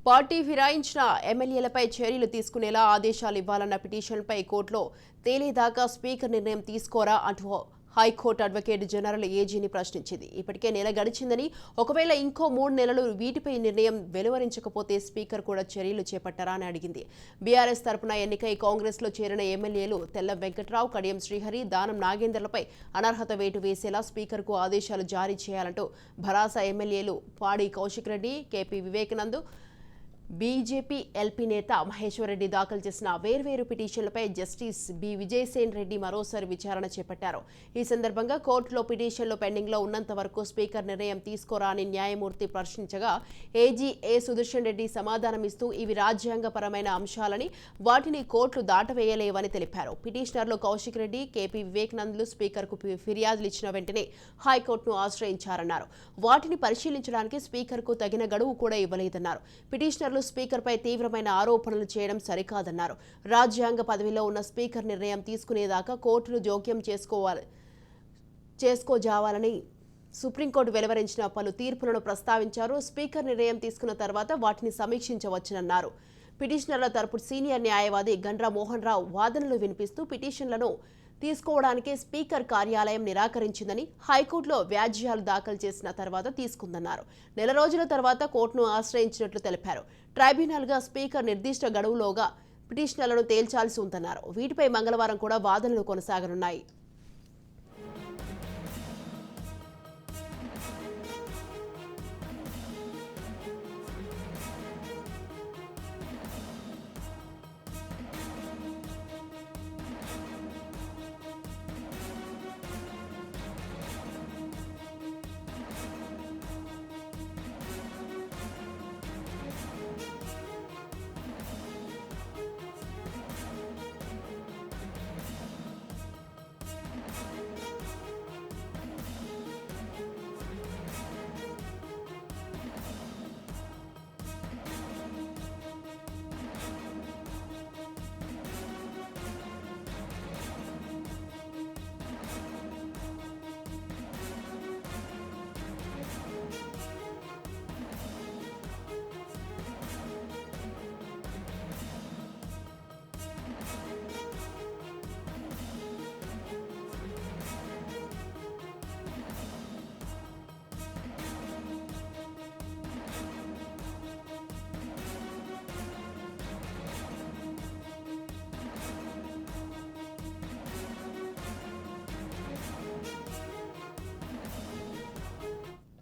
Party ఫిరాయించిన ఎమ్మెల్యేలపై చర్యలు తీసుకునేలా ఆదేశాలు ఇవ్వాలన్న పిటిషన్పై కోర్టులో తేలేదాకా స్పీకర్ నిర్ణయం తీసుకోరా అంటూ హైకోర్టు అడ్వకేట్ జనరల్ ఏజీని ప్రశ్నించింది. ఇప్పటికే నెల గడిచిందని, ఒకవేళ ఇంకో 3 నెలలు వీటిపై నిర్ణయం వెలువరించకపోతే స్పీకర్ కూడా చర్యలు చేపట్టారా అని అడిగింది. బీఆర్ఎస్ తరపున ఎన్నికై కాంగ్రెస్లో చేరిన ఎమ్మెల్యేలు తెల్లం వెంకట్రావు, కడియం శ్రీహరి, దానం నాగేందర్లపై అనర్హత వేటు వేసేలా స్పీకర్కు ఆదేశాలు జారీ చేయాలంటూ భరాస ఎమ్మెల్యేలు పాడి Kaushik Reddy, KP Vivekanand, BJP LP నేత మహేశ్వర్ రెడ్డి దాఖలు చేసిన వేర్వేరు పిటిషన్లపై జస్టిస్ బి విజయసేన్ రెడ్డి మరోసారి విచారణ చేపట్టారు. ఈ సందర్భంగా కోర్టులో పిటిషన్లు పెండింగ్లో ఉన్నంత వరకు స్పీకర్ నిర్ణయం తీసుకోరా అని న్యాయమూర్తి ప్రశ్నించగా ఏజీ ఏ సుదర్శన్ రెడ్డి సమాధానమిస్తూ ఇవి రాజ్యాంగపరమైన అంశాలని, వాటిని కోర్టులు దాటవేయలేవని తెలిపారు. పిటిషనర్లు కౌశిక్ రెడ్డి, కేపీ వివేకానంద్లు స్పీకర్కు ఫిర్యాదులు ఇచ్చిన వెంటనే హైకోర్టును ఆశ్రయించారన్నారు. వాటిని పరిశీలించడానికి స్పీకర్కు తగిన గడువు కూడా ఇవ్వలేదన్నారు. పిటిషనర్లు స్పీకర్పై తీవ్రమైన ఆరోపణలు చేయడం సరికాదన్నారు. రాజ్యాంగ పదవిలో ఉన్న స్పీకర్ నిర్ణయం తీసుకునేదాకా కోర్టులు జోక్యం చేసుకోజావాలని సుప్రీంకోర్టు వెలువరించిన పలు తీర్పులను ప్రస్తావించారు. స్పీకర్ నిర్ణయం తీసుకున్న తర్వాత వాటిని సమీక్షించవచ్చునన్నారు. పిటిషనర్ల తరపు సీనియర్ న్యాయవాది గండ్ర మోహన్ రావు వాదనలు వినిపిస్తూ పిటిషన్లను తీసుకోవడానికి స్పీకర్ కార్యాలయం నిరాకరించిందని, హైకోర్టులో వ్యాజ్యాలు దాఖలు చేసిన తర్వాత తీసుకుందన్నారు. నెల రోజుల తర్వాత కోర్టును ఆశ్రయించినట్లు తెలిపారు. ట్రైబ్యునల్గా స్పీకర్ నిర్దిష్ట గడువులోగా పిటిషన్లను తేల్చాల్సి ఉందన్నారు. వీటిపై మంగళవారం కూడా వాదనలు కొనసాగనున్నాయి.